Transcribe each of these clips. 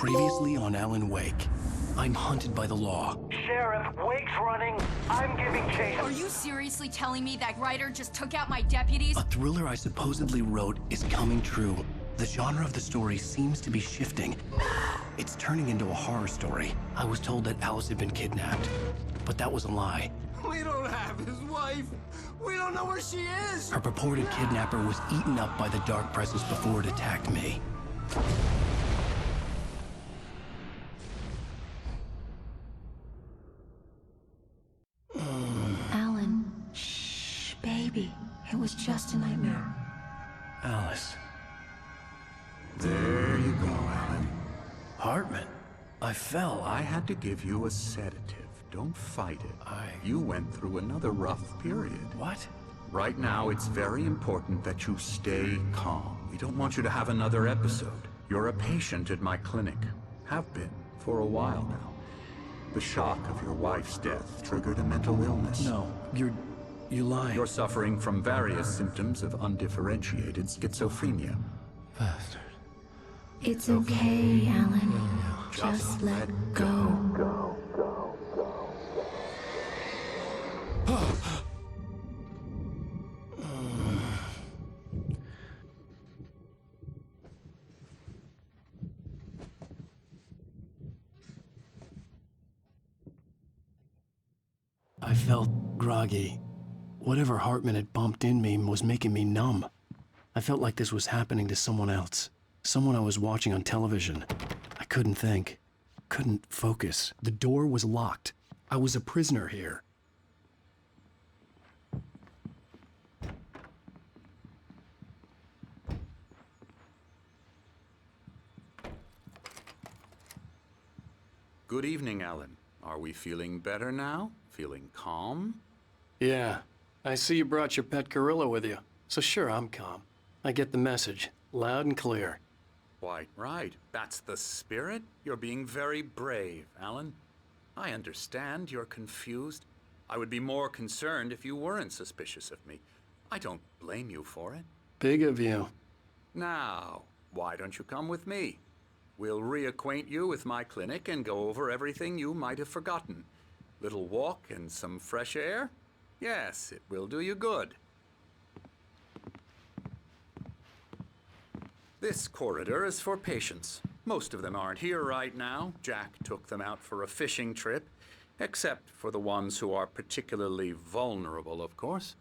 Previously on Alan Wake, I'm hunted by the law. Sheriff, Wake's running. I'm giving chase. Are you seriously telling me that writer just took out my deputies? A thriller I supposedly wrote is coming true. The genre of the story seems to be shifting. It's turning into a horror story. I was told that Alice had been kidnapped, but that was a lie. We don't have his wife. We don't know where she is. Her purported kidnapper was eaten up by the dark presence before it attacked me. Alan, shh, baby. It was just a nightmare. Alice. There you go, Alan. Hartman. I fell. I had to give you a sedative. Don't fight it. You went through another rough period. What? Right now, it's very important that you stay calm. We don't want you to have another episode. You're a patient at my clinic. Have been for a while now. The shock of your wife's death triggered a mental illness. No, you're lying. You're suffering from various symptoms of undifferentiated schizophrenia. Bastard. It's okay, Alan. Just let go. I felt groggy. Whatever Hartman had bumped in me was making me numb. I felt like this was happening to someone else. Someone I was watching on television. I couldn't think. Couldn't focus. The door was locked. I was a prisoner here. Good evening, Alan. Are we feeling better now? Feeling calm? Yeah. I see you brought your pet gorilla with you. So sure, I'm calm. I get the message. Loud and clear. Quite right. That's the spirit. You're being very brave, Alan. I understand you're confused. I would be more concerned if you weren't suspicious of me. I don't blame you for it. Big of you. Now, why don't you come with me? We'll reacquaint you with my clinic and go over everything you might have forgotten. Little walk and some fresh air? Yes, it will do you good. This corridor is for patients. Most of them aren't here right now. Jack took them out for a fishing trip, except for the ones who are particularly vulnerable, of course.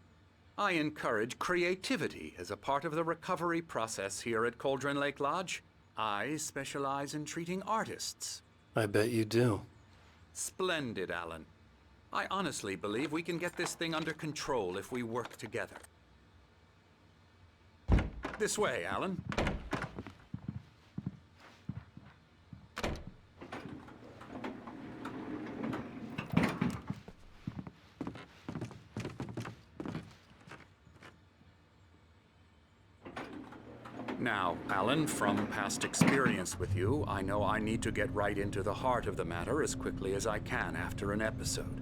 I encourage creativity as a part of the recovery process here at Cauldron Lake Lodge. I specialize in treating artists. I bet you do. Splendid, Alan. I honestly believe we can get this thing under control if we work together. This way, Alan. Now, Alan, from past experience with you, I know I need to get right into the heart of the matter as quickly as I can after an episode.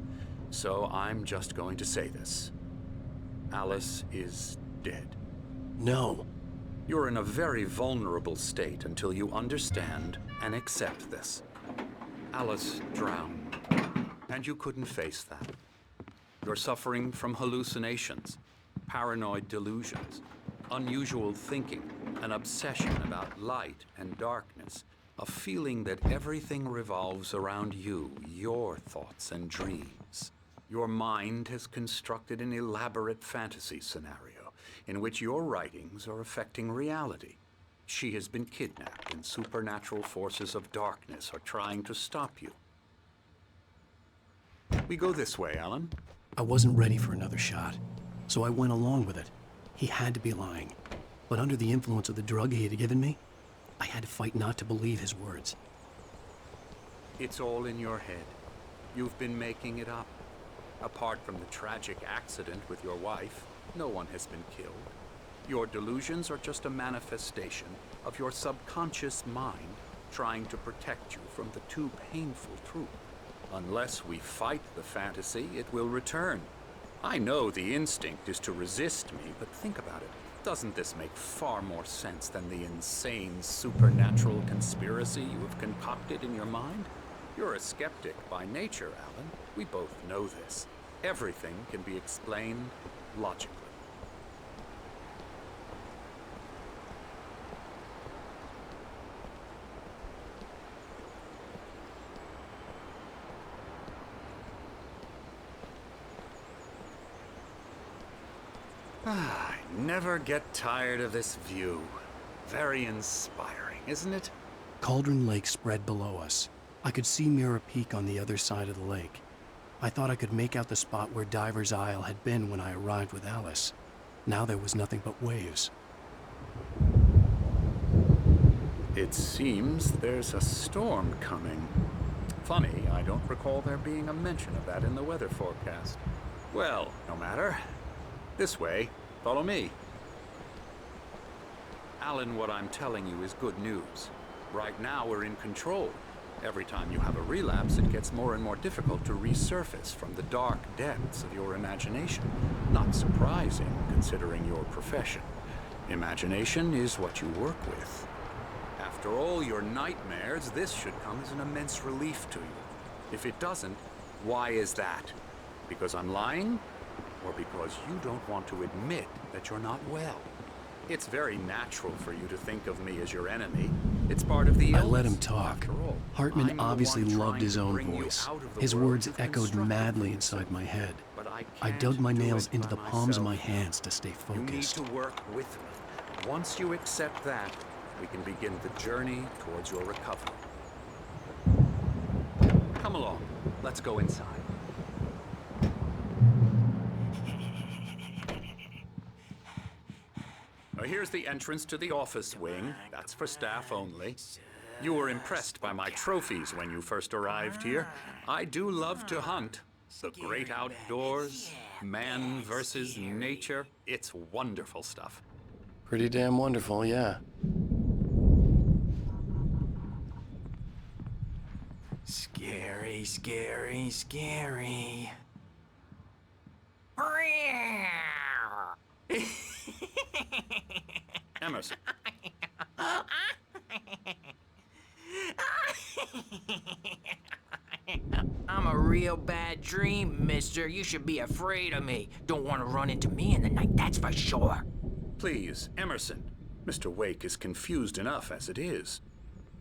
So I'm just going to say this. Alice is dead. No. You're in a very vulnerable state until you understand and accept this. Alice drowned, and you couldn't face that. You're suffering from hallucinations, paranoid delusions, unusual thinking, an obsession about light and darkness, a feeling that everything revolves around you, your thoughts and dreams. Your mind has constructed an elaborate fantasy scenario in which your writings are affecting reality. She has been kidnapped, and supernatural forces of darkness are trying to stop you. We go this way, Alan. I wasn't ready for another shot, so I went along with it. He had to be lying. But under the influence of the drug he had given me, I had to fight not to believe his words. It's all in your head. You've been making it up. Apart from the tragic accident with your wife, no one has been killed. Your delusions are just a manifestation of your subconscious mind trying to protect you from the too painful truth. Unless we fight the fantasy, it will return. I know the instinct is to resist me, but think about it. Doesn't this make far more sense than the insane supernatural conspiracy you have concocted in your mind? You're a skeptic by nature, Alan. We both know this. Everything can be explained logically. I never get tired of this view. Very inspiring, isn't it? Cauldron Lake spread below us. I could see Mirror Peak on the other side of the lake. I thought I could make out the spot where Diver's Isle had been when I arrived with Alice. Now there was nothing but waves. It seems there's a storm coming. Funny, I don't recall there being a mention of that in the weather forecast. Well, no matter. This way. Follow me. Alan, what I'm telling you is good news. Right now, we're in control. Every time you have a relapse, it gets more and more difficult to resurface from the dark depths of your imagination. Not surprising, considering your profession. Imagination is what you work with. After all your nightmares, this should come as an immense relief to you. If it doesn't, why is that? Because I'm lying? Or because you don't want to admit that you're not well? It's very natural for you to think of me as your enemy. It's part of the illness. I let him talk. After all, Hartman I'm the obviously one loved trying his to own bring you voice. out of the His world words you've echoed constructed madly for inside yourself. my head. But I can't dug my do nails it into by the palms of my myself. hands to stay You need focused. to work with me. Once you accept that, we can begin the journey towards your recovery. Come along. Let's go inside. Now, here's the entrance to the office wing. That's for staff only. You were impressed by my trophies when you first arrived here. I do love to hunt. The great outdoors, man versus nature. It's wonderful stuff. Pretty damn wonderful, yeah. Scary, scary, scary. Emerson. I'm a real bad dream, mister. You should be afraid of me. Don't want to run into me in the night, that's for sure. Please, Emerson. Mr. Wake is confused enough as it is.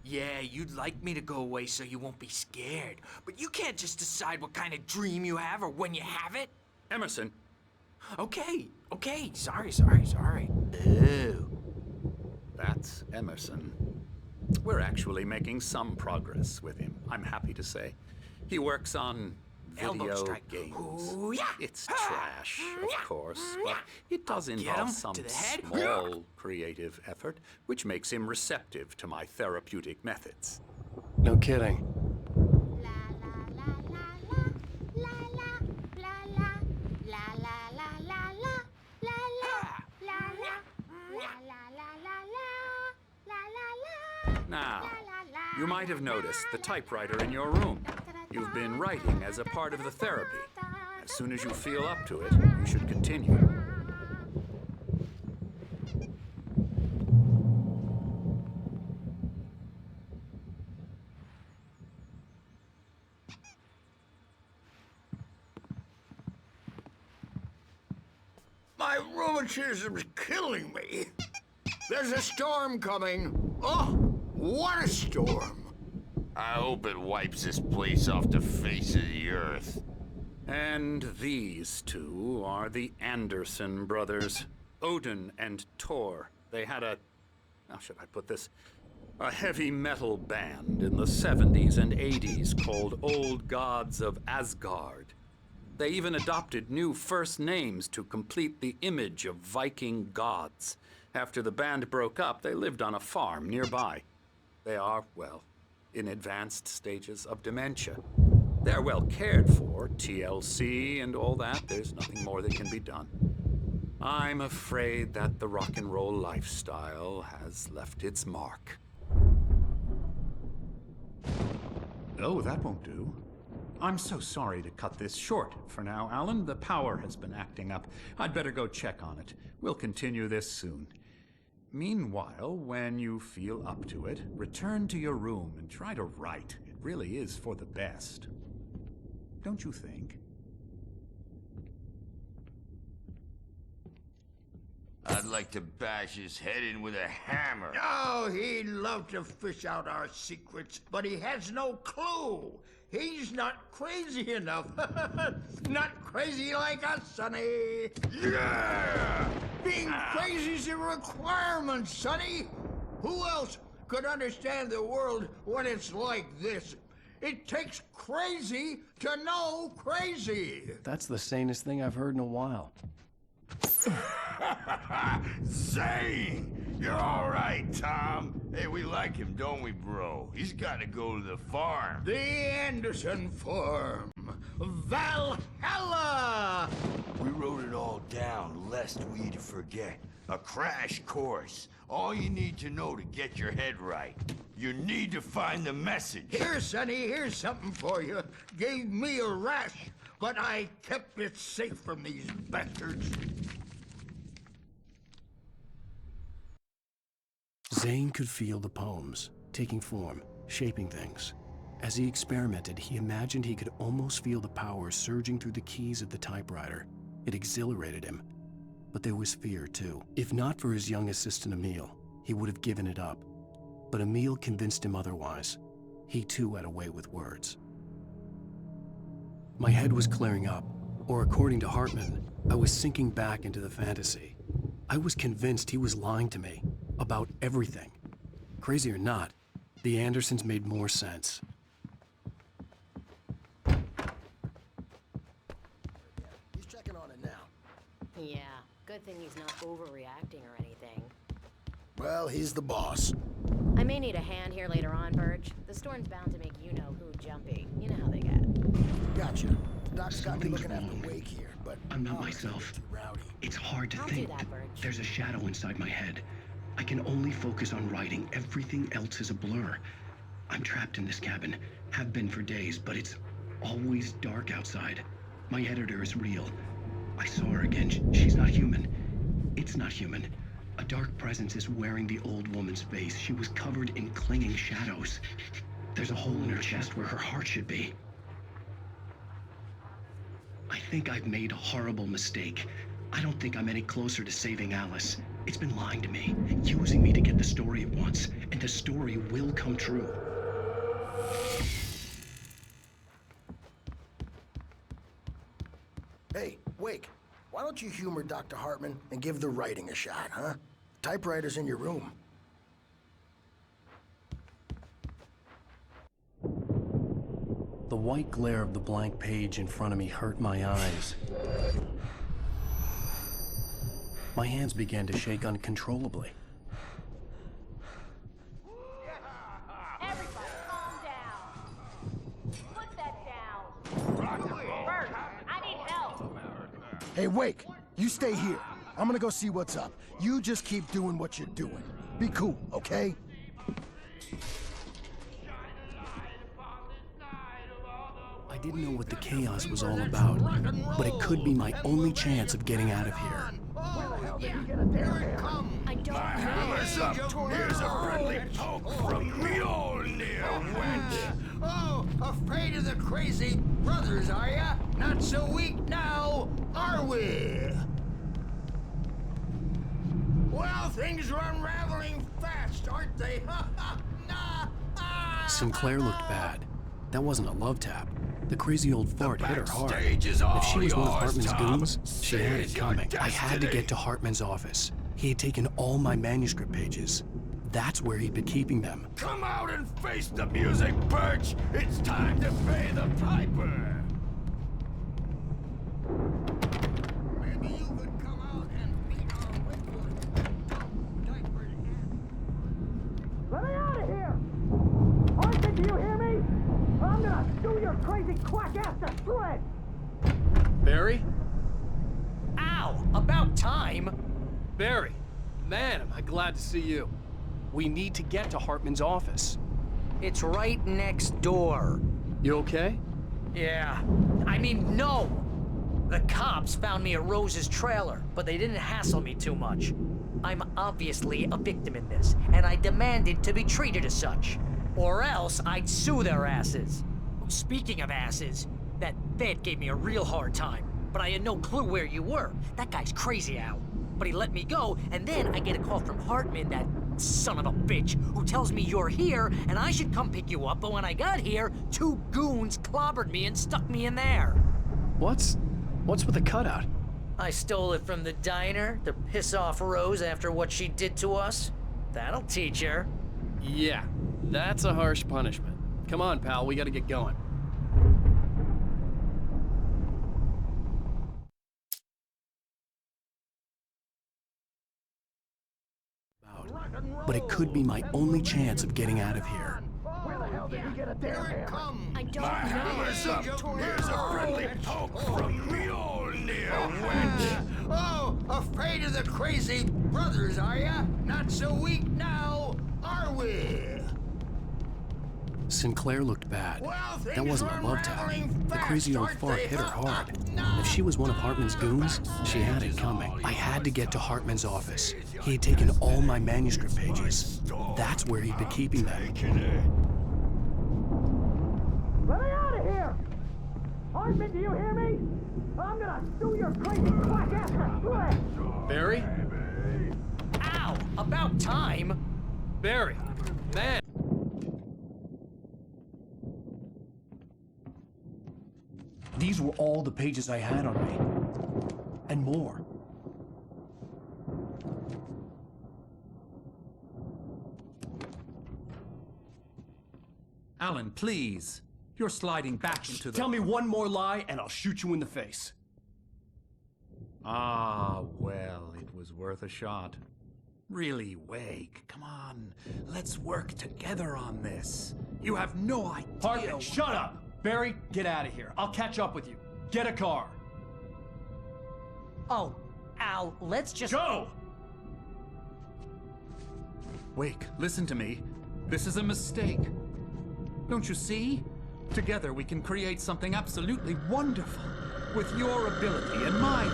Yeah, you'd like me to go away so you won't be scared. But you can't just decide what kind of dream you have or when you have it. Emerson, Okay, sorry. Ooh. that's Emerson. We're actually making some progress with him, I'm happy to say. He works on Elbow video strike. games. Ooh, yeah. It's trash, of course, but it does Get involve him some to the head. small creative effort, which makes him receptive to my therapeutic methods. No kidding. Now, you might have noticed the typewriter in your room. You've been writing as a part of the therapy. As soon as you feel up to it, you should continue. My rheumatism's killing me. There's a storm coming. Oh, what a storm. I hope it wipes this place off the face of the earth. And these two are the Anderson brothers, Odin and Thor. They had a, how should I put this, a heavy metal band in the 70s and 80s called Old Gods of Asgard. They even adopted new first names to complete the image of Viking gods. After the band broke up, they lived on a farm nearby. They are, well, in advanced stages of dementia. They're well cared for, TLC and all that. There's nothing more that can be done. I'm afraid that the rock and roll lifestyle has left its mark. Oh, that won't do. I'm so sorry to cut this short for now, Alan. The power has been acting up. I'd better go check on it. We'll continue this soon. Meanwhile, when you feel up to it, return to your room and try to write. It really is for the best. Don't you think? I'd like to bash his head in with a hammer. Oh, he'd love to fish out our secrets, but he has no clue. He's not crazy enough. Not crazy like us, Sonny. Yeah! Being crazy's a requirement, Sonny. Who else could understand the world when it's like this? It takes crazy to know crazy. That's the sanest thing I've heard in a while. Zane! You're all right, Tom. Hey, we like him, don't we, bro? He's got to go to the farm. The Anderson Farm. Valhalla! We wrote it all down, lest we forget. A crash course. All you need to know to get your head right. You need to find the message. Here, Sonny, here's something for you. Gave me a rash, but I kept it safe from these bastards. Zane could feel the poems, taking form, shaping things. As he experimented, he imagined he could almost feel the power surging through the keys of the typewriter. It exhilarated him. But there was fear, too. If not for his young assistant Emil, he would have given it up. But Emil convinced him otherwise. He too had a way with words. My head was clearing up, or according to Hartman, I was sinking back into the fantasy. I was convinced he was lying to me about everything. Crazy or not, the Andersons made more sense. He's checking on it now. Yeah, good thing he's not overreacting or anything. Well, he's the boss. I may need a hand here later on, Birch. The storm's bound to make you-know-who jumpy. You know how they get. Gotcha. Doc's got me looking after Wake here, but I'm not myself. It's hard to I'll think. do that, Birch. There's a shadow inside my head. I can only focus on writing. Everything else is a blur. I'm trapped in this cabin. Have been for days, but it's always dark outside. My editor is real. I saw her again. She's not human. It's not human. A dark presence is wearing the old woman's face. She was covered in clinging shadows. There's a hole in her chest where her heart should be. I think I've made a horrible mistake. I don't think I'm any closer to saving Alice. It's been lying to me, using me to get the story it wants, and the story will come true. Hey, Wake, why don't you humor Dr. Hartman and give the writing a shot, huh? Typewriter's in your room. The white glare of the blank page in front of me hurt my eyes. My hands began to shake uncontrollably. Everybody, calm down. Put that down. Bert, I need help. Hey, Wake, you stay here. I'm gonna go see what's up. You just keep doing what you're doing. Be cool, okay? I didn't know what the chaos was all about, but it could be my only chance of getting out of here. Here it comes. I don't Hammer's up. Here's a friendly poke from Mjolnir, wench. Oh, afraid of the crazy brothers, are ya? Not so weak now, are we? Well, things are unraveling fast, aren't they? Sinclair looked bad. That wasn't a love tap. The crazy old fart hit her hard. backstage is all If she was one of yours, Hartman's Tom. goons, she had it Seize your coming. I had to destiny. get to Hartman's office. He had taken all my manuscript pages. That's where he'd been keeping them. Come out and face the music, Birch. It's time to pay the piper. Maybe you could come out and beat our regular diaper hand. Let me out of here! Arthur, do you hear me? I'm gonna chew your crazy quack ass to shreds! Barry? Ow! About time! Barry, man, am I glad to see you. We need to get to Hartman's office. It's right next door. You okay? Yeah. I mean, no! The cops found me at Rose's trailer, but they didn't hassle me too much. I'm obviously a victim in this, and I demanded to be treated as such. Or else I'd sue their asses. Speaking of asses, that vet gave me a real hard time, but I had no clue where you were. That guy's crazy, Al. But he let me go, and then I get a call from Hartman, that son of a bitch, who tells me you're here, and I should come pick you up, but when I got here, 2 goons clobbered me and stuck me in there. What's with the cutout? I stole it from the diner to piss off Rose after what she did to us. That'll teach her. Yeah, that's a harsh punishment. Come on, pal, we gotta get going. But it could be my only chance of getting out of here. Where the hell did he get a damn hammer? I don't know. Here's a friendly poke from Mjolnir, wench. Oh, afraid of the crazy brothers, are ya? Not so weak now, are we? Sinclair looked bad. Well, That things wasn't are a love tap. unraveling The fast, crazy old aren't fart they? hit her hard. No. If she was one of Hartman's goons, she had it coming. I had to get to Hartman's office. He had taken all my manuscript pages. That's where he'd been keeping them. Let me out of here! Hartman, do you hear me? I'm gonna sue your crazy quack ass to shreds! Barry? Ow! About time! Barry! Man! These were all the pages I had on me. And more. Alan, please. You're sliding back into the... Tell me one more lie and I'll shoot you in the face. Ah, well, it was worth a shot. Really, Wake, come on. Let's work together on this. You have no idea... Hartman, shut up! Barry, get out of here. I'll catch up with you. Get a car. Oh, Al, let's just... Go! Wake, listen to me. This is a mistake. Don't you see? Together we can create something absolutely wonderful. With your ability and mine.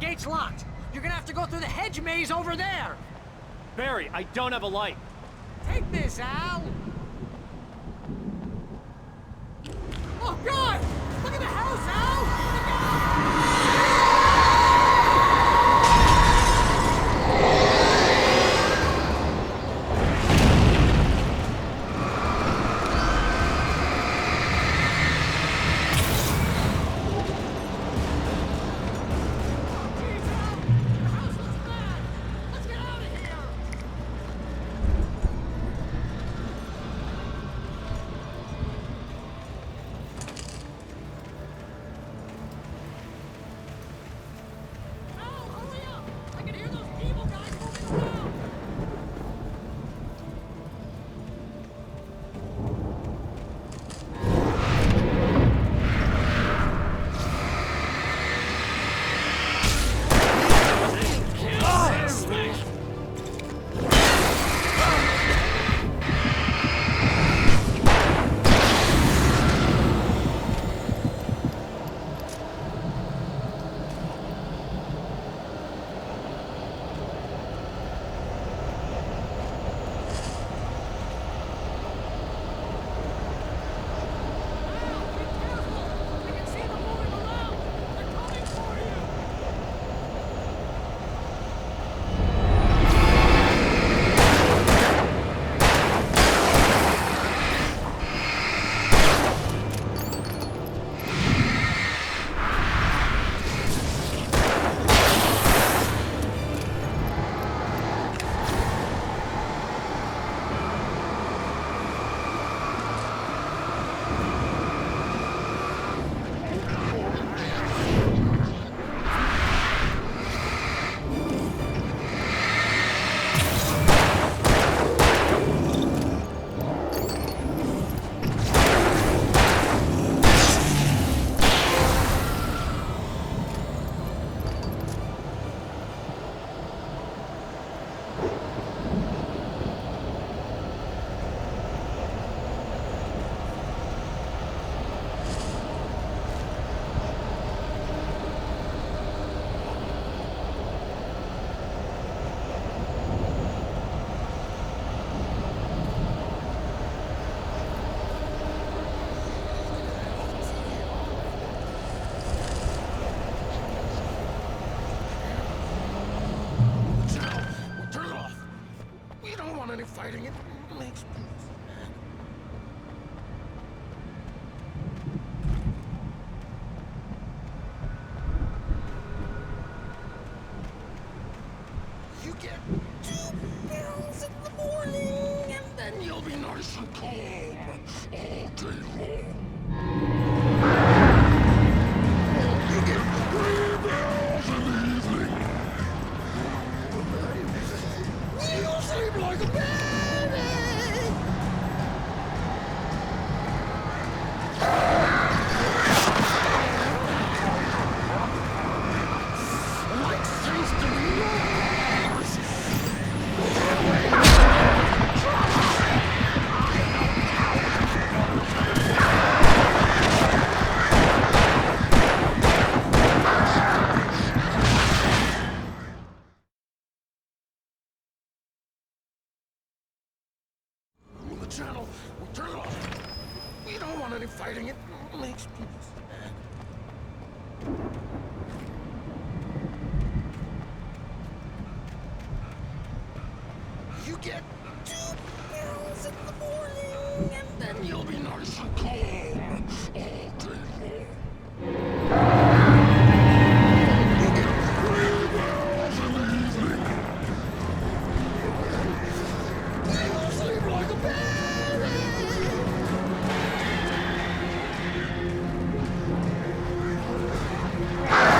gate's locked. You're gonna have to go through the hedge maze over there. Barry, I don't have a light. Take this, Al. Oh, God! Look at the house, Al! Look out! fighting it makes me mad. You get 2 pills in the morning, and then you'll be nice and calm all day long. You get 3 pills in the evening. You sleep like a baby. Like things to be yours. The channel will turn it off. We don't want any fighting. It makes me mad. You get 2 pills in the morning, and then you'll be nice and calm all day long. You get 3 pills in the evening. You sleep like a baby. Ah!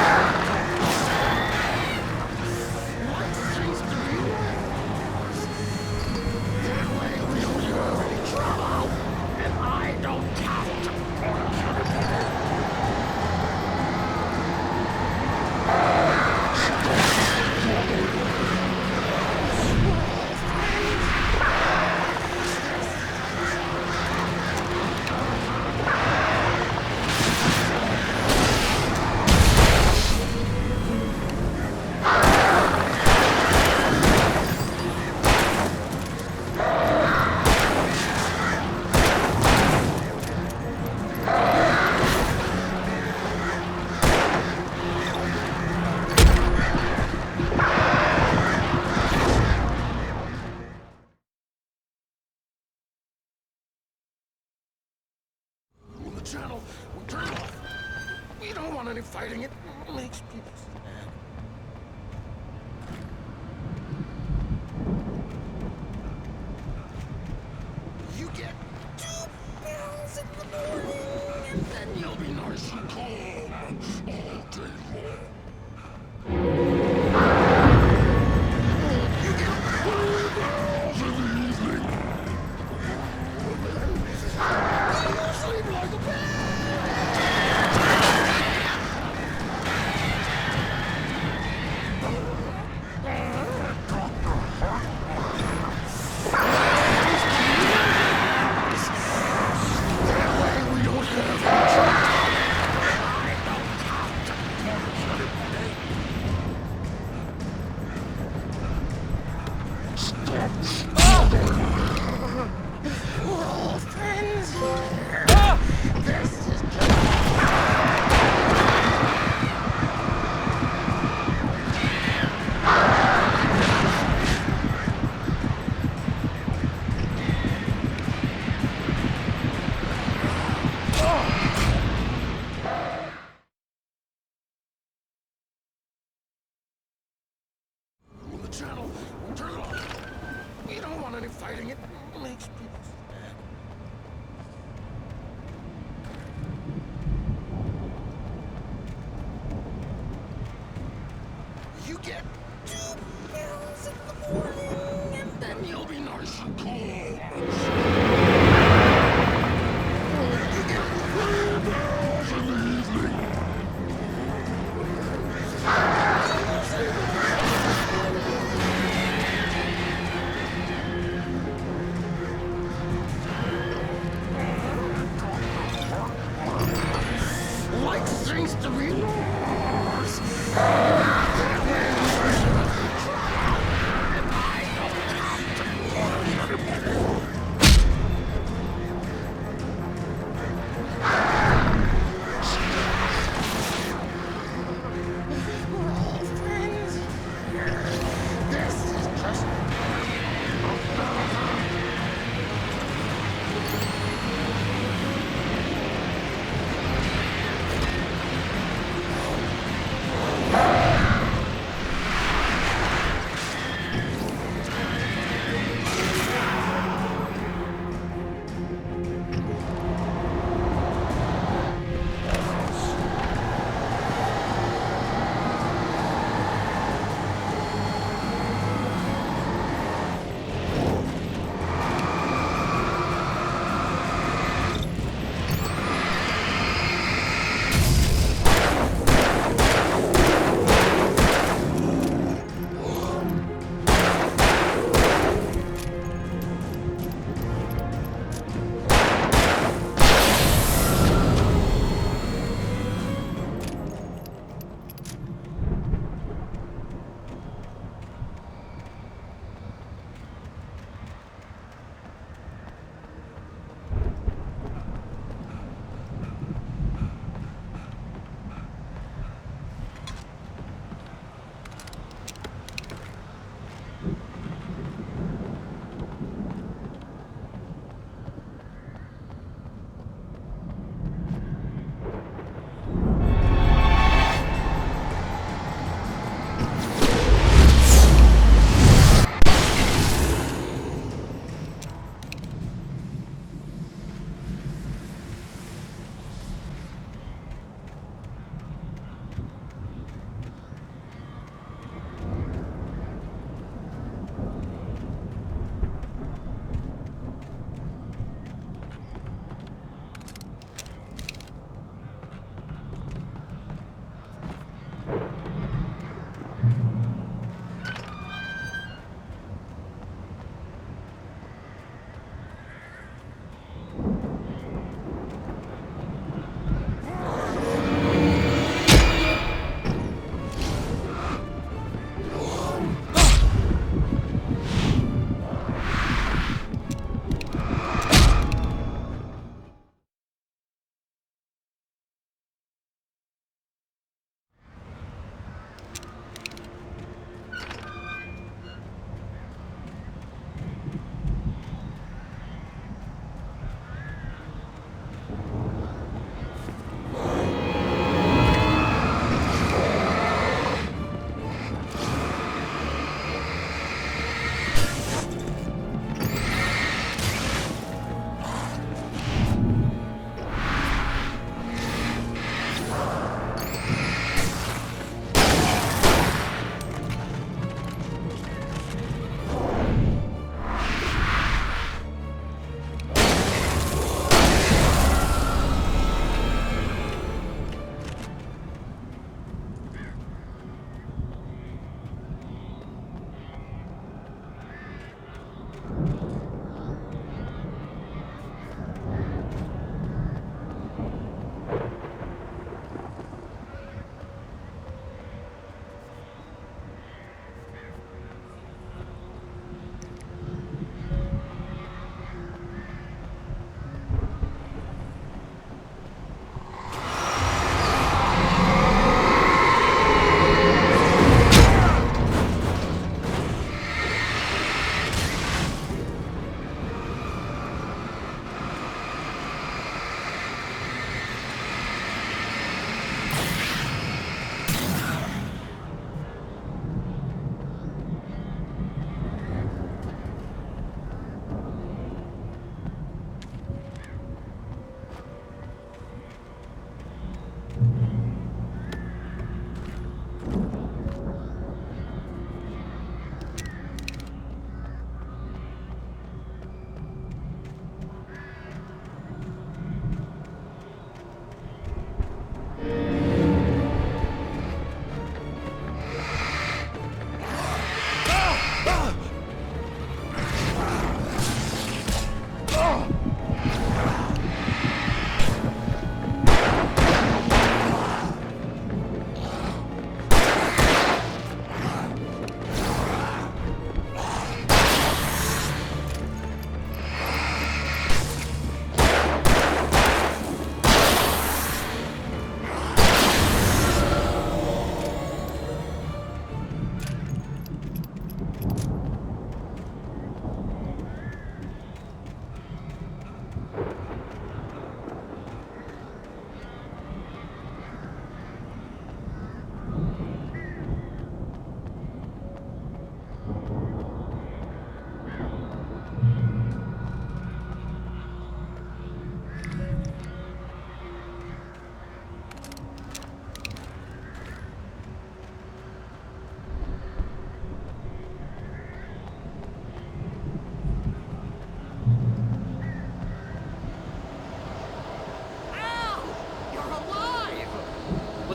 We don't want any fighting. It makes people sad. You get 2 pills in the morning, and then you'll be nice and calm all day long. You get 2 pills in the evening. You sleep like a baby. We're all friends here. This is just... The channel. Turn it off. We don't want any fighting. It makes people sad. You get 2 pills in the morning, and then you'll be nice and calm. You get 3 pills in the evening. Like things to be yours. We're all friends. This is just... Ah!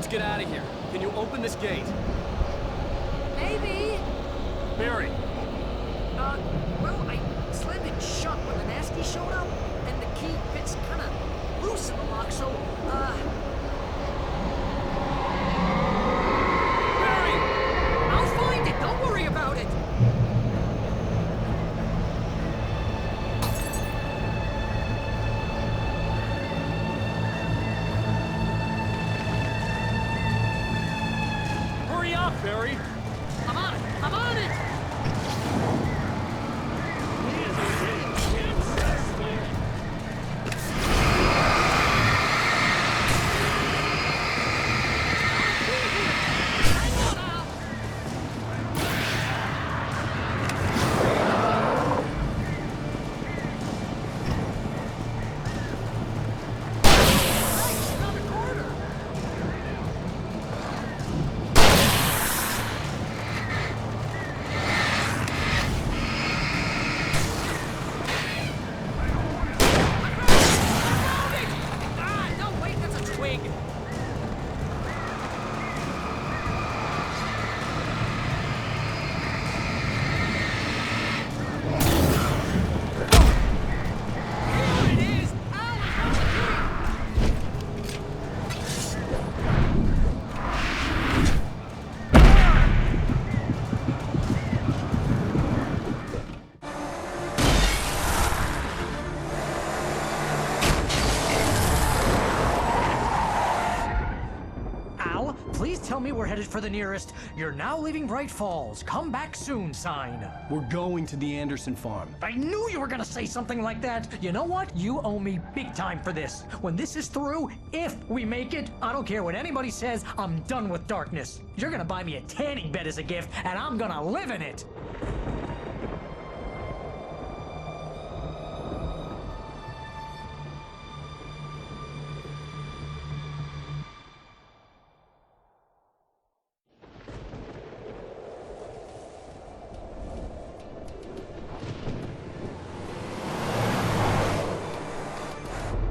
Let's get out of here. Can you open this gate? Maybe. Barry! Well, I slammed it shut when the nasty showed up, and the key fits kind of loose in the lock, so, Barry! I'll find it. Don't worry about it. Hurry up, Barry! I'm on it. I'm on it. Tell me we're headed for the nearest "You're now leaving Bright Falls. Come back soon" sign. We're going to the Anderson farm. I knew you were gonna say something like that. You know what? You owe me big time for this. When this is through, if we make it, I don't care what anybody says, I'm done with darkness. You're gonna buy me a tanning bed as a gift, and I'm gonna live in it.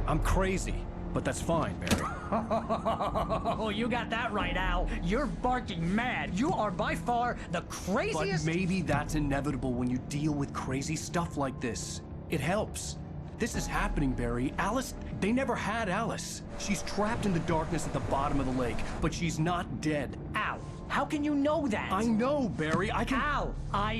I'm crazy, but that's fine, Barry. Oh, you got that right, Al. You're barking mad. You are by far the craziest... But maybe that's inevitable when you deal with crazy stuff like this. It helps. This is happening, Barry. Alice, they never had Alice. She's trapped in the darkness at the bottom of the lake, but she's not dead. Al, how can you know that? I know, Barry. I can... Al,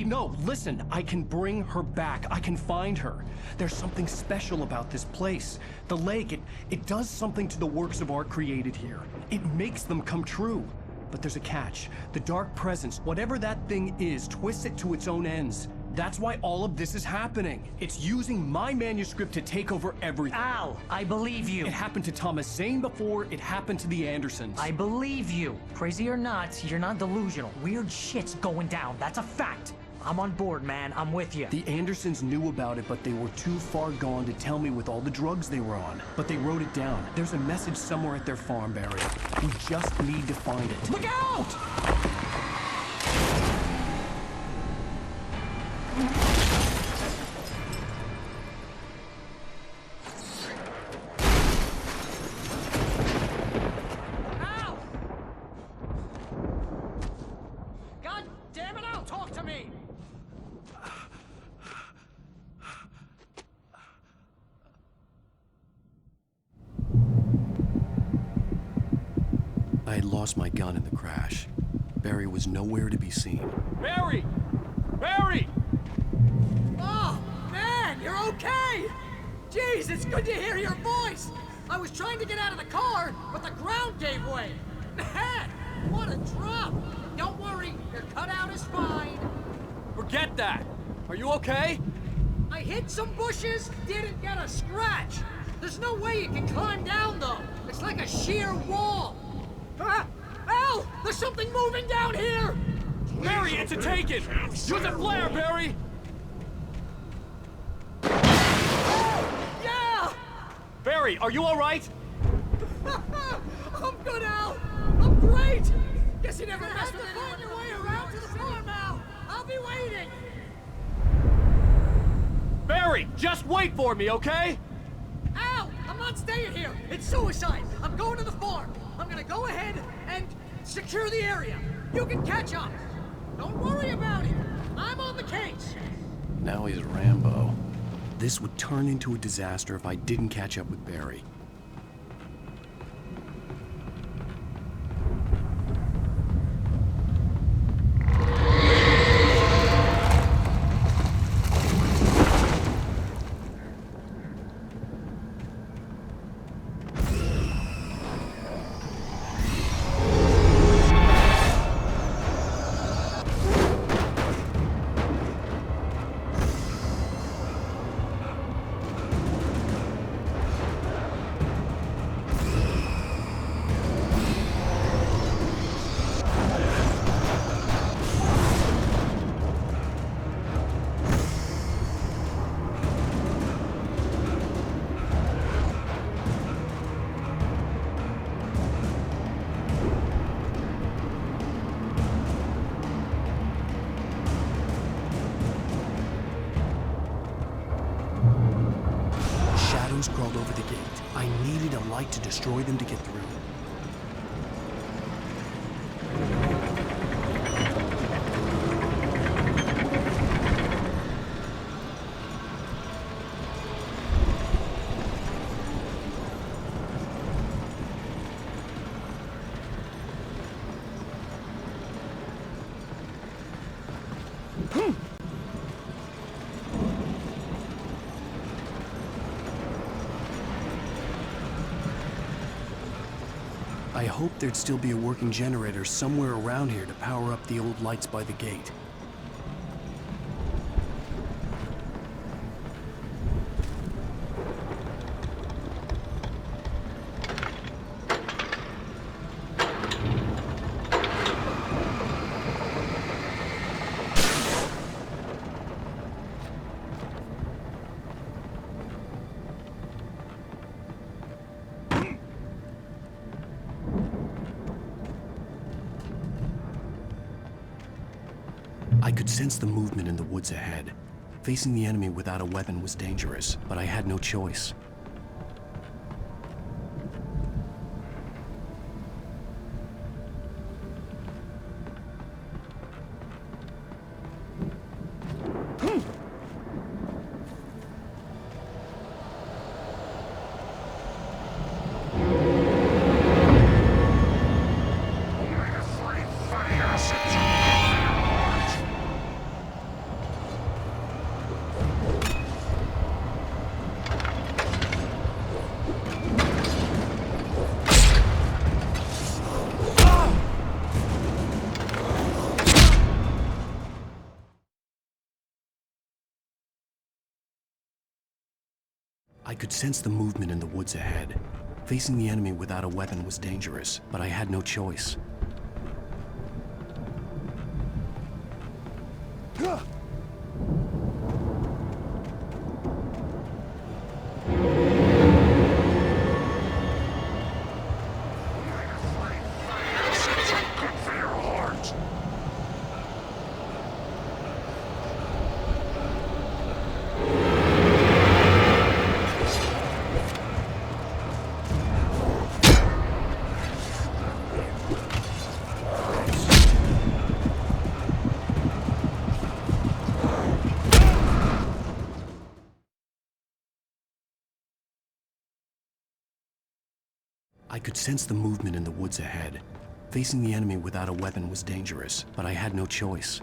No, listen. I can bring her back. I can find her. There's something special about this place. The lake, it does something to the works of art created here. It makes them come true. But there's a catch. The dark presence, whatever that thing is, twists it to its own ends. That's why all of this is happening. It's using my manuscript to take over everything. Al, I believe you. It happened to Thomas Zane before, it happened to the Andersons. I believe you. Crazy or not, you're not delusional. Weird shit's going down. That's a fact. I'm on board, man. I'm with you. The Andersons knew about it, but they were too far gone to tell me with all the drugs they were on. But they wrote it down. There's a message somewhere at their farm, Barry. We just need to find it. Look out! I had lost my gun in the crash. Barry was nowhere to be seen. Barry! Barry! Oh, man, you're okay! Jeez, it's good to hear your voice! I was trying to get out of the car, but the ground gave way. Man, what a drop! Don't worry, your cutout is fine. Forget that! Are you okay? I hit some bushes, didn't get a scratch. There's no way you can climb down, though. It's like a sheer wall. Al! There's something moving down here! Barry, it's a taken! Use a flare, Barry! Yeah! Barry, are you alright? I'm good, Al! I'm great! Guess you never messed with anyone. Find your way around to the farm, Al! I'll be waiting! Barry, just wait for me, okay? Al! I'm not staying here! It's suicide! I'm going to the farm! I'm I'm gonna go ahead and secure the area. You can catch up. Don't worry about it. I'm on the case. Now he's Rambo. This would turn into a disaster if I didn't catch up with Barry. Crawled over the gate. I needed a light to destroy them to get through. I hoped there'd still be a working generator somewhere around here to power up the old lights by the gate. I could sense the movement in the woods ahead. Facing the enemy without a weapon was dangerous, but I had no choice. I could sense the movement in the woods ahead. Facing the enemy without a weapon was dangerous, but I had no choice. I could sense the movement in the woods ahead. Facing the enemy without a weapon was dangerous, but I had no choice.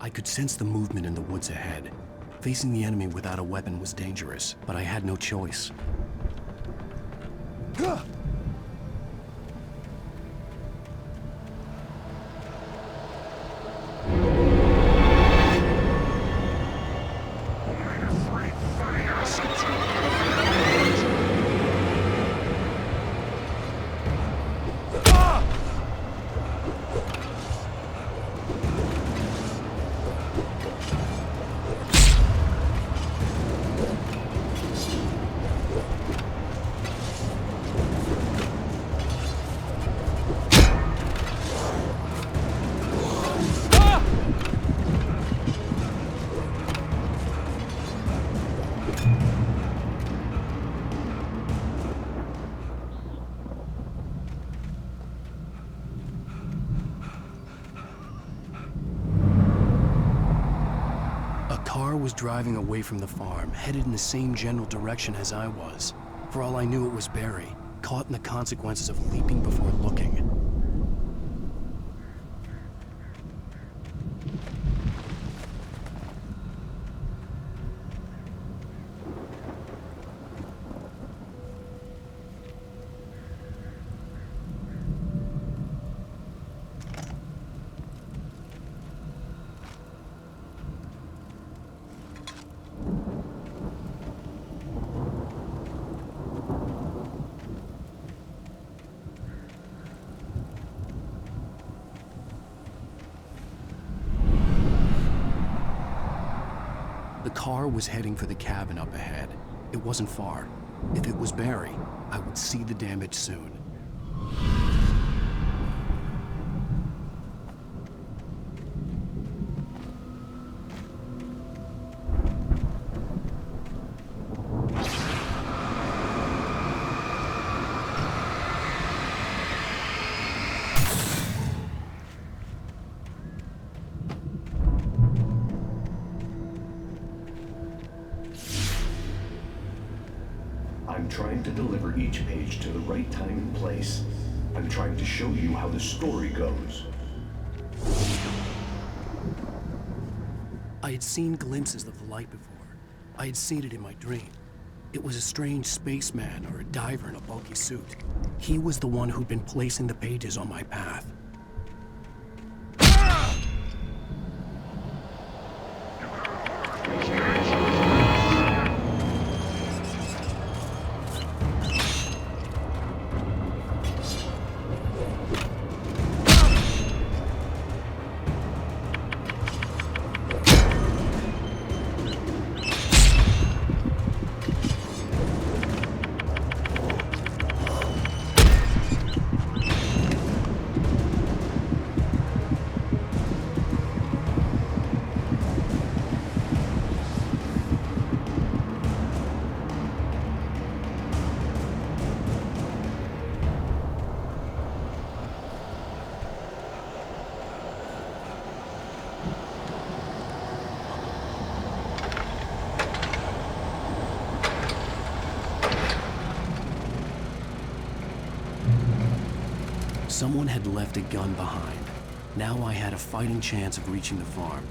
I could sense the movement in the woods ahead. Facing the enemy without a weapon was dangerous, but I had no choice. car was driving away from the farm, headed in the same general direction as I was. For all I knew, it was Barry, caught in the consequences of leaping before looking. The car was heading for the cabin up ahead. It wasn't far. If it was Barry, I would see the damage soon. I'm trying to deliver each page to the right time and place. I'm trying to show you how the story goes. I had seen glimpses of the light before. I had seen it in my dream. It was a strange spaceman or a diver in a bulky suit. He was the one who'd been placing the pages on my path. Someone had left a gun behind. Now I had a fighting chance of reaching the farm.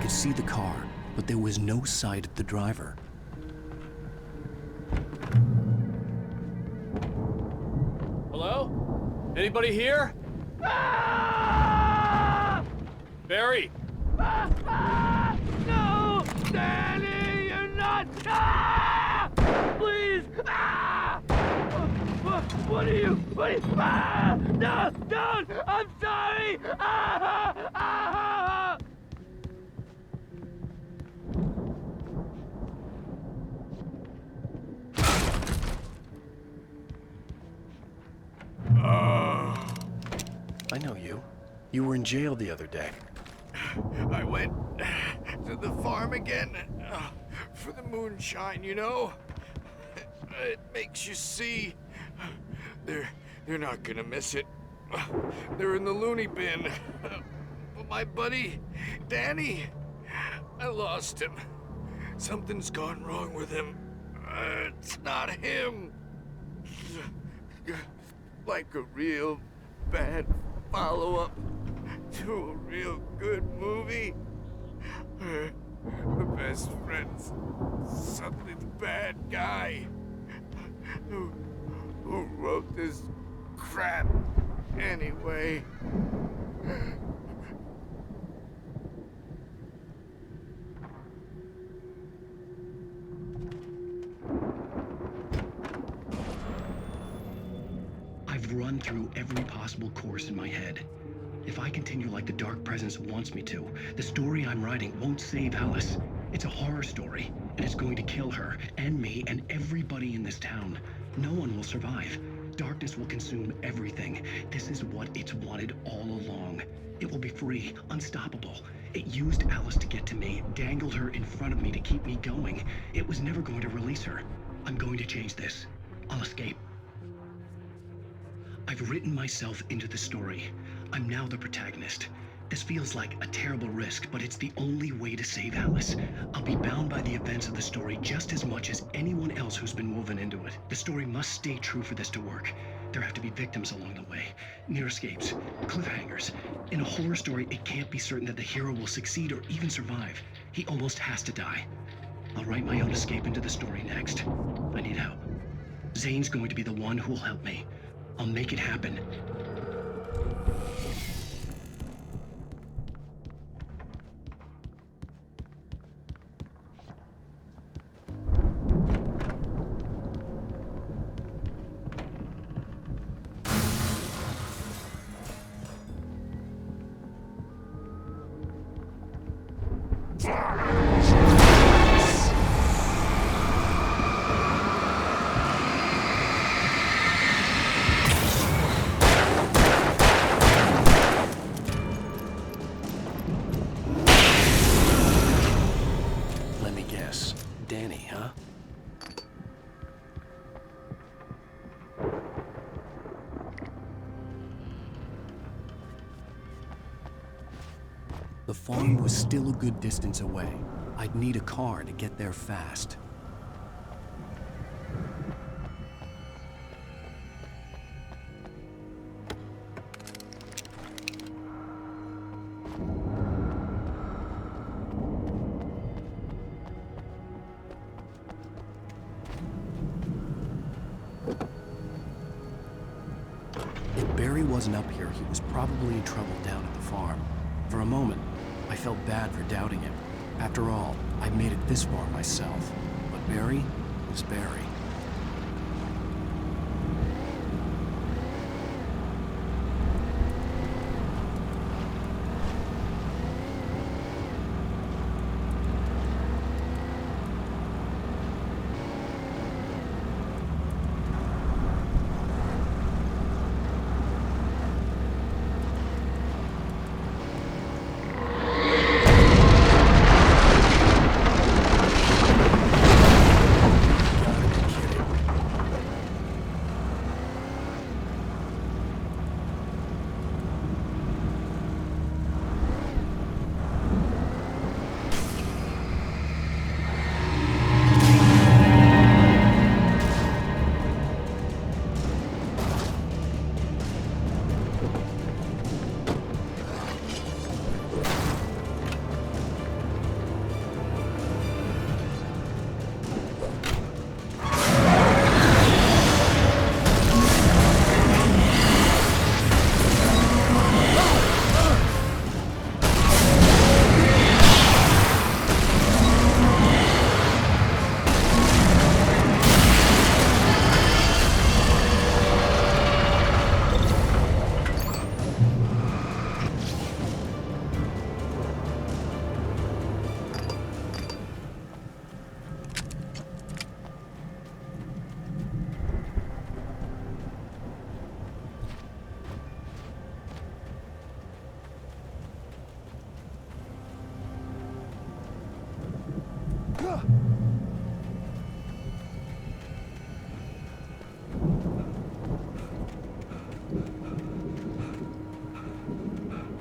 could see the car, but there was no sight of the driver. Hello? Anybody here? Barry! No! Danny, you're not! Please! What are you? No! Don't! I'm sorry! I know you. You were in jail the other day. I went to the farm again for the moonshine, you know? It makes you see. They're not gonna miss it. They're in the loony bin. But my buddy, Danny, I lost him. Something's gone wrong with him. It's not him. Like a real bad follow-up to a real good movie. The best friend's suddenly the bad guy who wrote this crap anyway. I've run through every possible course in my head. If I continue like the Dark Presence wants me to, the story I'm writing won't save Alice. It's a horror story, and it's going to kill her, and me, and everybody in this town. No one will survive. Darkness will consume everything. This is what it's wanted all along. It will be free, unstoppable. It used Alice to get to me, dangled her in front of me to keep me going. It was never going to release her. I'm going to change this. I'll escape. I've written myself into the story. I'm now the protagonist. This feels like a terrible risk, but it's the only way to save Alice. I'll be bound by the events of the story just as much as anyone else who's been woven into it. The story must stay true for this to work. There have to be victims along the way, near escapes, cliffhangers. In a horror story, it can't be certain that the hero will succeed or even survive. He almost has to die. I'll write my own escape into the story next. I need help. Zane's going to be the one who will help me. I'll make it happen. The farm was still a good distance away. I'd need a car to get there fast. If Barry wasn't up here, he was probably in trouble down at the farm. For a moment, I felt bad for doubting him. After all, I'd made it this far myself. But Barry was Barry.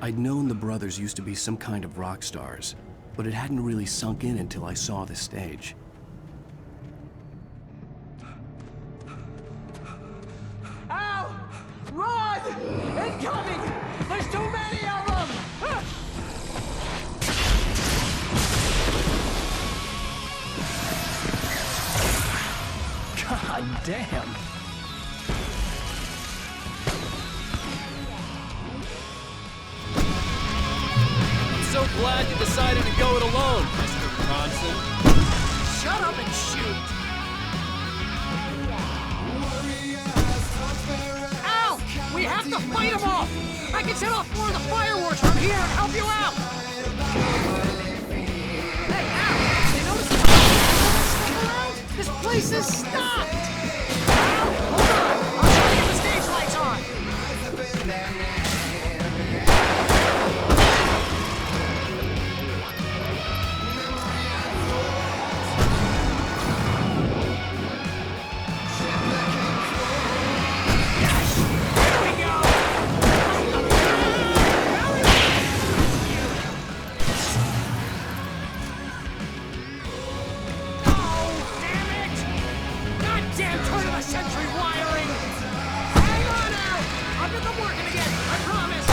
I'd known the brothers used to be some kind of rock stars, but it hadn't really sunk in until I saw the stage. Al! Run! Incoming! There's too many of them! God damn! So glad you decided to go it alone, Mr. Bronson. Shut up and shoot! Al! We have to fight them off! I can set off more of the fireworks from here and help you out! Hey, Al! They notice the stuff around? This place is stopped! Al, hold on! I'll try to get the stage lights on! Century wiring! Hang on out! I'll get them working again, I promise!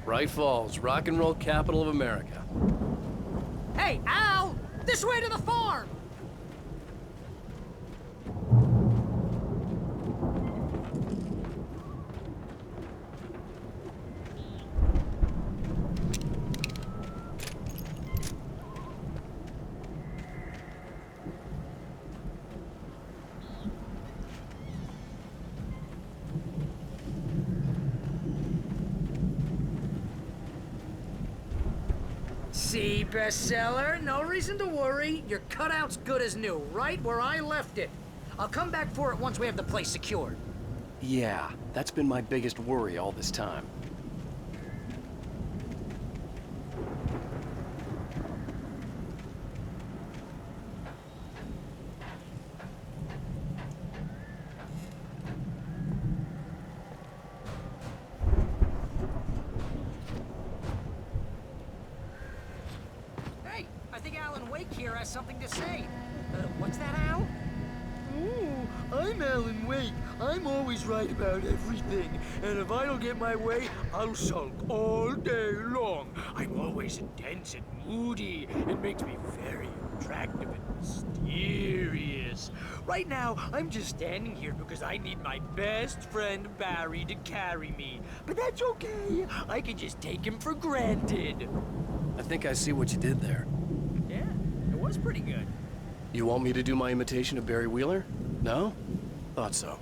Bright Falls, rock and roll capital of America. Hey, Al! This way to the farm! See, bestseller, no reason to worry. Your cutout's good as new, right where I left it. I'll come back for it once we have the place secured. Yeah, that's been my biggest worry all this time. Hey, I think Alan Wake here has something to say. What's that, Al? Oh, I'm Alan Wake. I'm always right about everything. And if I don't get my way, I'll sulk all day long. I'm always intense and moody. It makes me very attractive and mysterious. Right now, I'm just standing here because I need my best friend Barry to carry me. But that's okay. I can just take him for granted. I think I see what you did there. Yeah, it was pretty good. You want me to do my imitation of Barry Wheeler? No? Thought so.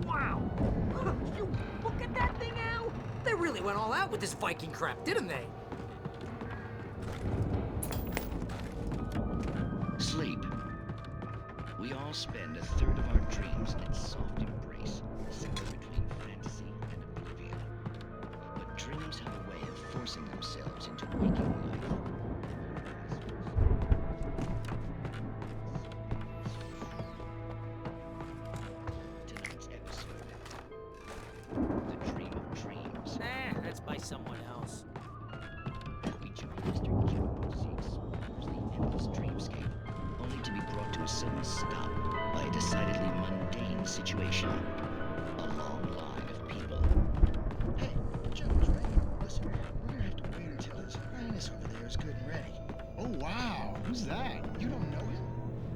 Wow! You look at that thing, Al! They really went all out with this Viking crap, didn't they? Sleep. We all spend a third of our dreams in its soft embrace, somewhere between fantasy and oblivion. But dreams have a way of forcing themselves into waking life. Tonight's episode. The Dream of Dreams. That's by someone else. We join Mr. Kemp as he explores the endless dreamscape, only to be brought to a sudden stop by a decidedly mundane situation. A long line of people. Hey, Jones, right? Listen, we're gonna have to wait until His Highness over there is good and ready. Oh, wow. Who's that? You don't know him?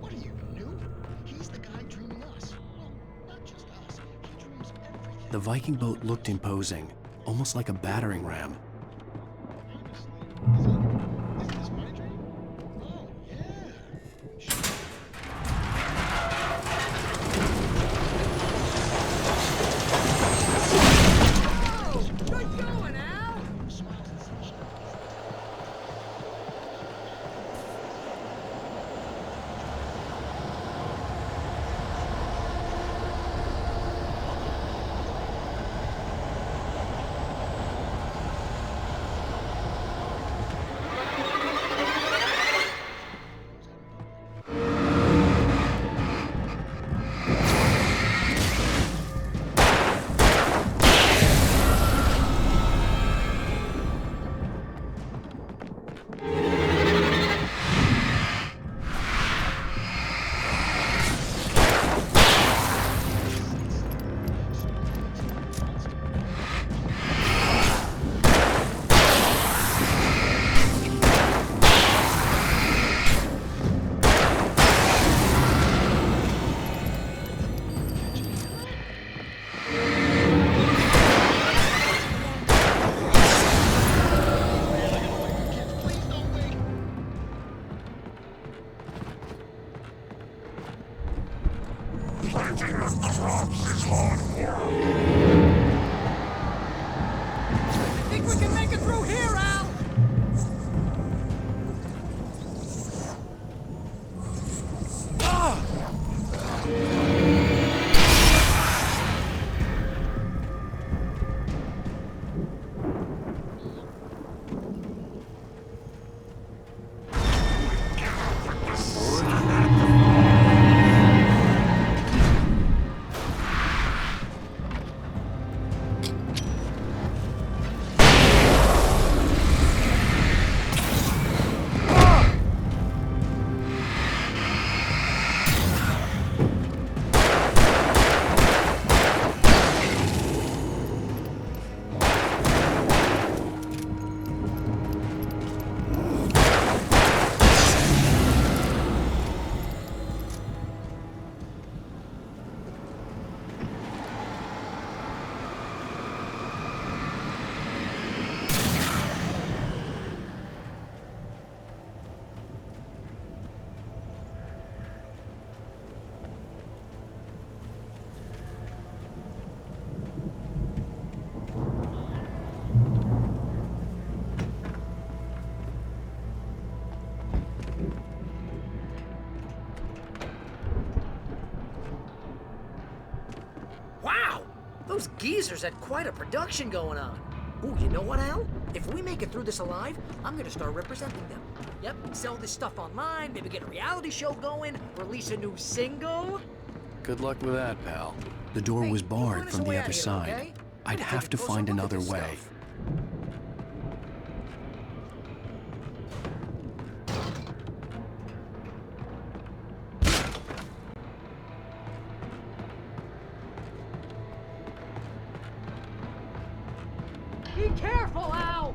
What are you, new? He's the guy dreaming us. Well, not just us. He dreams everything. The Viking boat looked imposing, almost like a battering ram. Is this my dream? Oh, yeah. Good going, Al! Think we can make it through here, Al? Those geezers had quite a production going on. Ooh, you know what, Al? If we make it through this alive, I'm gonna start representing them. Yep, sell this stuff online, maybe get a reality show going, release a new single. Good luck with that, pal. The door was barred from the other side. Okay? I'd have to find another way. Be careful, Al!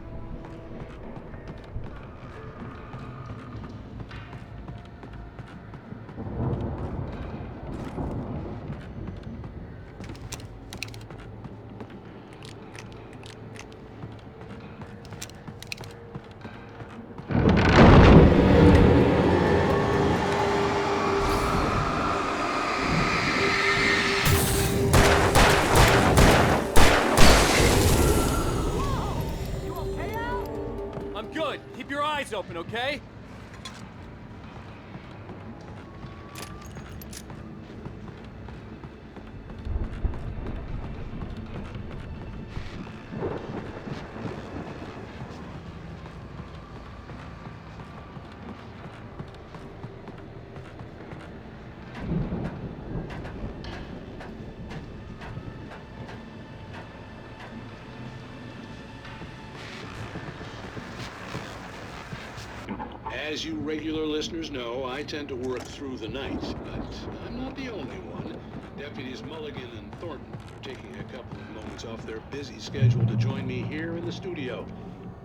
I'm good. Keep your eyes open, okay? As you regular listeners know, I tend to work through the night, but I'm not the only one. Deputies Mulligan and Thornton are taking a couple of moments off their busy schedule to join me here in the studio.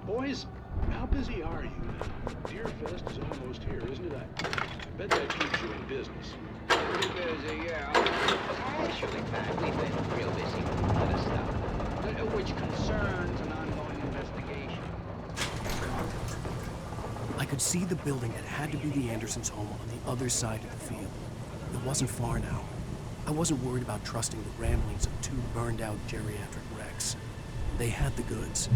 Boys, how busy are you now? Deerfest is almost here, isn't it? I bet that keeps you in business. Pretty busy, yeah. Actually, Pat, we've been real busy with other stuff, which concerns an ongoing investigation. I could see the building that had to be the Andersons' home on the other side of the field. It wasn't far now. I wasn't worried about trusting the ramblings of two burned-out geriatric wrecks. They had the goods.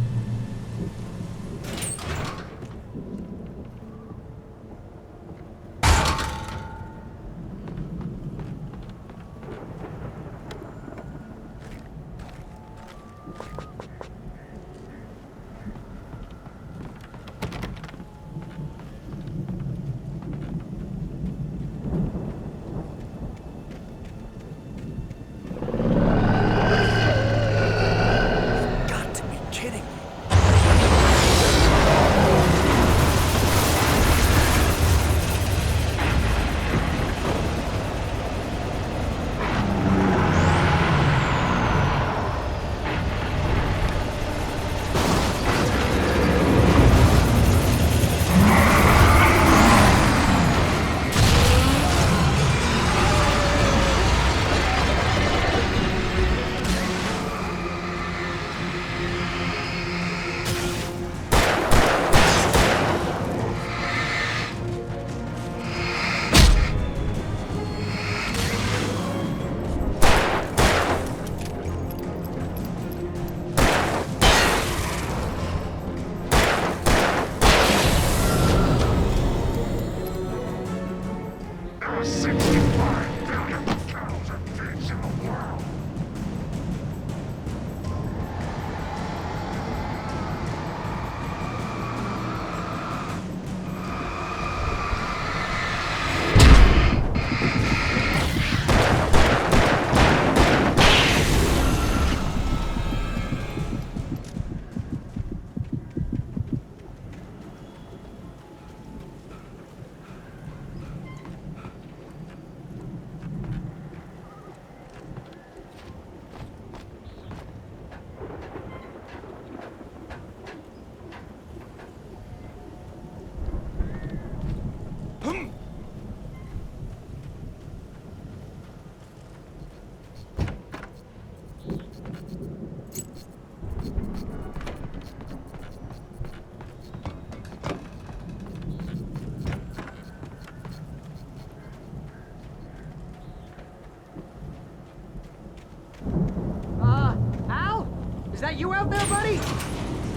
Al? Is that you out there, buddy?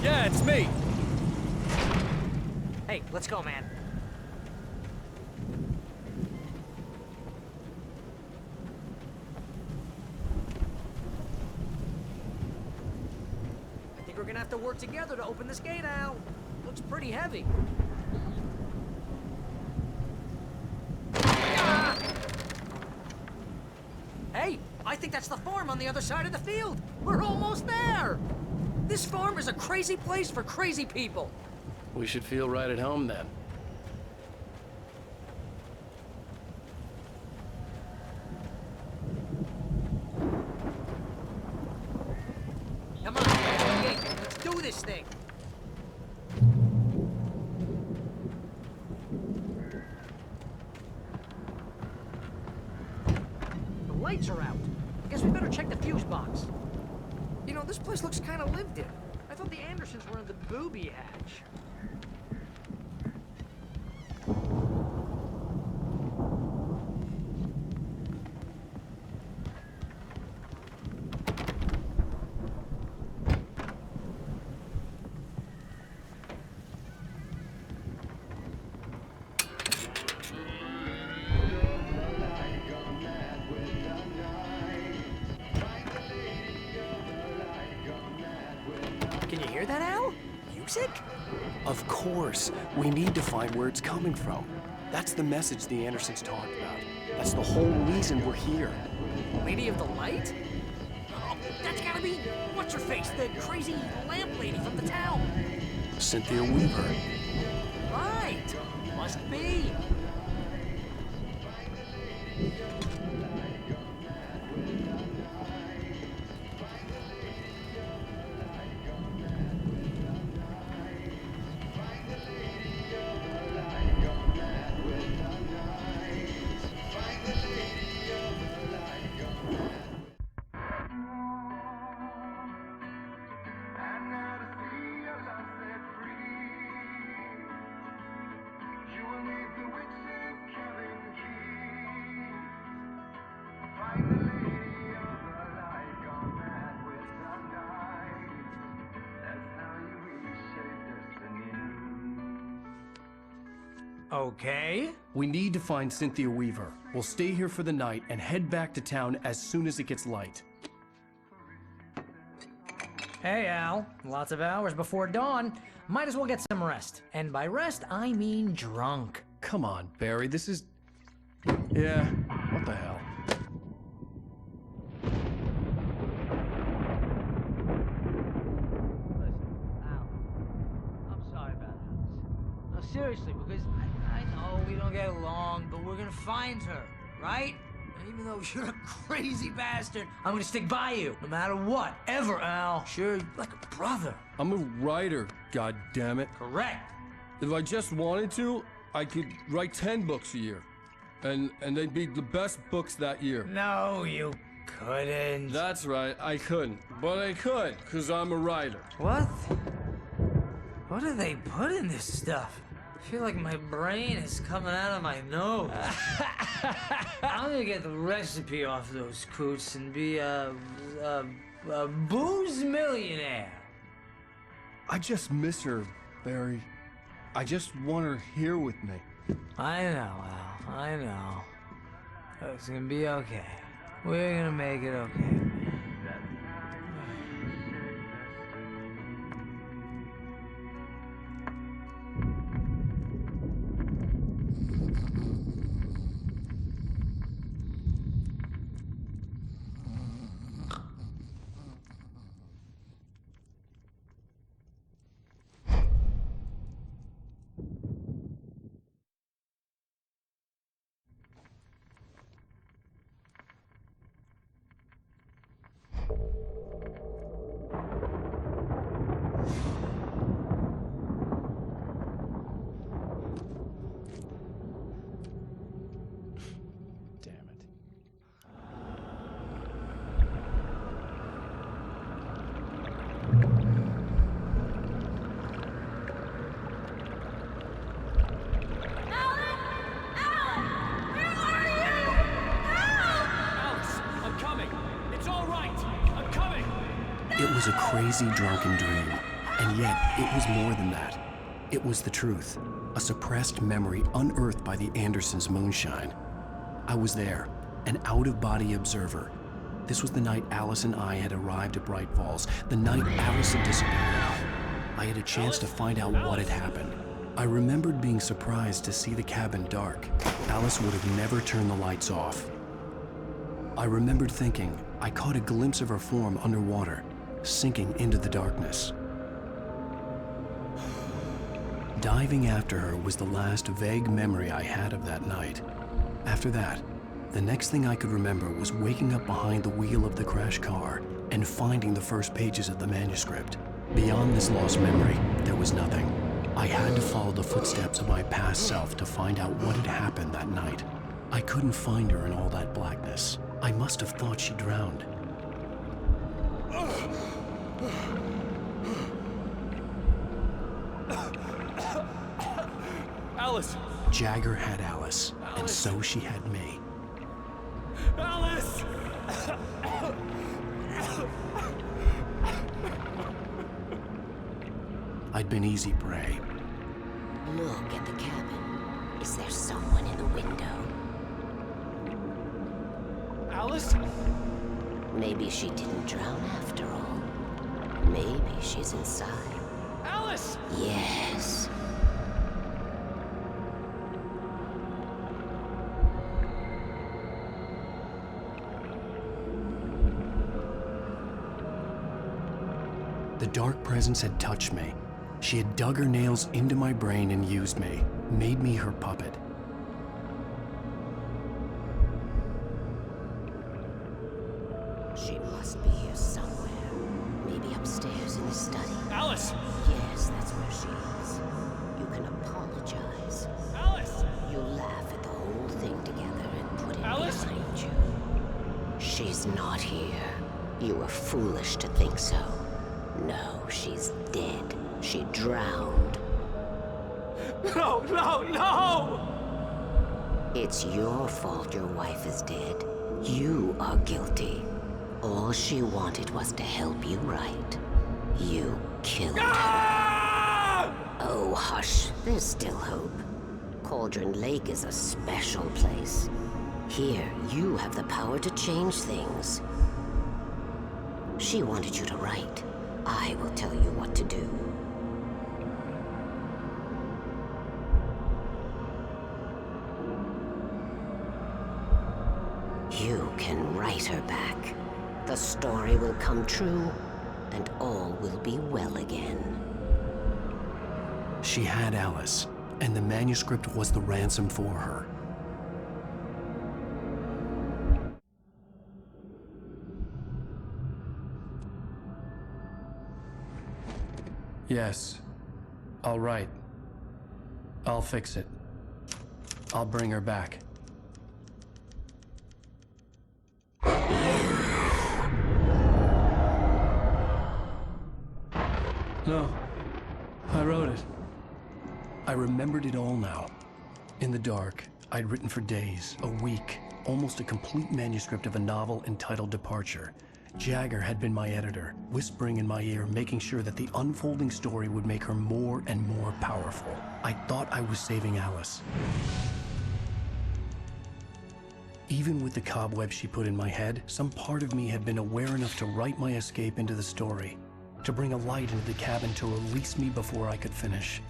Yeah, it's me. Hey, let's go, man. work together to open this gate, Al. Looks pretty heavy. Ah! Hey, I think that's the farm on the other side of the field. We're almost there. This farm is a crazy place for crazy people. We should feel right at home then. Come on, let's do this thing. The lights are out. Guess we better check the fuse box. You know, this place looks kind of lived in. I thought the Andersons were in the booby hatch. Can you hear that, Al? Music? Of course. We need to find where it's coming from. That's the message the Andersons talked about. That's the whole reason we're here. Lady of the Light? Oh, that's gotta be what's-her-face, the crazy lamp lady from the town. Cynthia Weaver. Right. Must be. Okay. We need to find Cynthia Weaver. We'll stay here for the night and head back to town as soon as it gets light. Hey, Al. Lots of hours before dawn. Might as well get some rest. And by rest, I mean drunk. Come on, Barry, this is... Yeah, what the hell? Seriously, because I know we don't get along, but we're gonna find her, right? And even though you're a crazy bastard, I'm gonna stick by you, no matter what, ever, Al. Sure, like a brother. I'm a writer, goddammit. Correct. If I just wanted to, I could write 10 books a year. And they'd be the best books that year. No, you couldn't. That's right, I couldn't. But I could, because I'm a writer. What? What do they put in this stuff? I feel like my brain is coming out of my nose. I'm gonna get the recipe off those coots and be a booze millionaire. I just miss her, Barry. I just want her here with me. I know, Al. I know. It's gonna be okay. We're gonna make it okay. It was a crazy, drunken dream, and yet it was more than that. It was the truth, a suppressed memory unearthed by the Andersons' moonshine. I was there, an out-of-body observer. This was the night Alice and I had arrived at Bright Falls, the night Alice had disappeared. I had a chance to find out what had happened. I remembered being surprised to see the cabin dark. Alice would have never turned the lights off. I remembered thinking I caught a glimpse of her form underwater, sinking into the darkness. Diving after her was the last vague memory I had of that night. After that, the next thing I could remember was waking up behind the wheel of the crashed car and finding the first pages of the manuscript. Beyond this lost memory, there was nothing. I had to follow the footsteps of my past self to find out what had happened that night. I couldn't find her in all that blackness. I must have thought she drowned. Alice! Jagger had Alice, and so she had me. Alice! I'd been easy prey. Look at the cabin. Is there someone in the window? Alice? Maybe she didn't drown after all. Maybe she's inside. Alice! Yes. The dark presence had touched me. She had dug her nails into my brain and used me, made me her puppet. She must be here somewhere. Maybe upstairs in the study. Alice! Yes, that's where she is. You can apologize. Alice! You laugh at the whole thing together and put it Alice? behind you. She's not here. You were foolish to think so. No, she's dead. She drowned. No, no, no! It's your fault your wife is dead. You are guilty. All she wanted was to help you right. You killed her. Oh, hush. There's still hope. Cauldron Lake is a special place. Here, you have the power to change things. She wanted you to write. I will tell you what to do. You can write her back. The story will come true, and all will be well again. She had Alice, and the manuscript was the ransom for her. Yes. All right. I'll fix it. I'll bring her back. No. I wrote it. I remembered it all now. In the dark, I'd written for days, a week, almost a complete manuscript of a novel entitled Departure. Jagger had been my editor, whispering in my ear, making sure that the unfolding story would make her more and more powerful. I thought I was saving Alice. Even with the cobwebs she put in my head, some part of me had been aware enough to write my escape into the story, to bring a light into the cabin to release me before I could finish,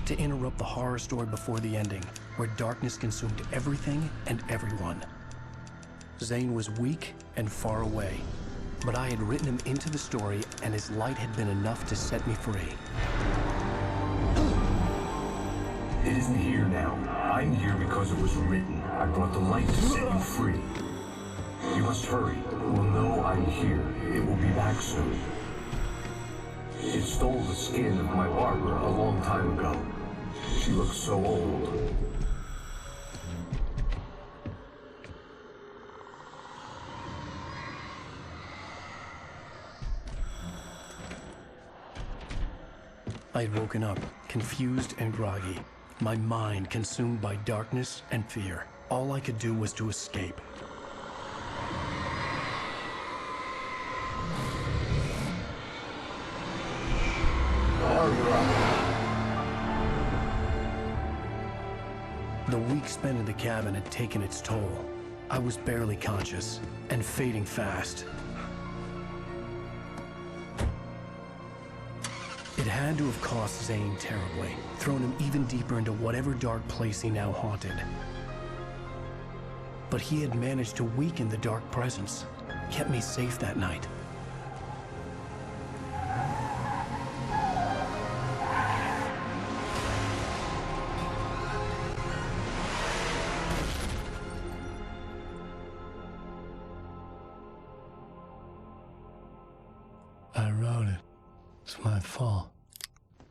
to interrupt the horror story before the ending, where darkness consumed everything and everyone. Zane was weak and far away, but I had written him into the story, and his light had been enough to set me free. It isn't here now. I'm here because it was written. I brought the light to set you free. You must hurry. It will know I'm here. It will be back soon. It stole the skin of my barber a long time ago. She looks so old. I had woken up, confused and groggy, my mind consumed by darkness and fear. All I could do was to escape. The week spent in the cabin had taken its toll. I was barely conscious and fading fast. It had to have cost Zane terribly, thrown him even deeper into whatever dark place he now haunted. But he had managed to weaken the dark presence, kept me safe that night. I wrote it. It's my fault.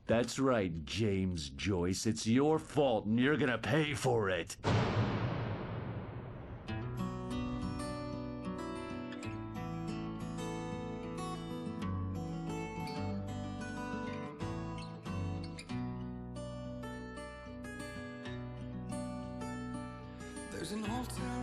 That's right, James Joyce. It's your fault, and you're gonna pay for it. There's an altar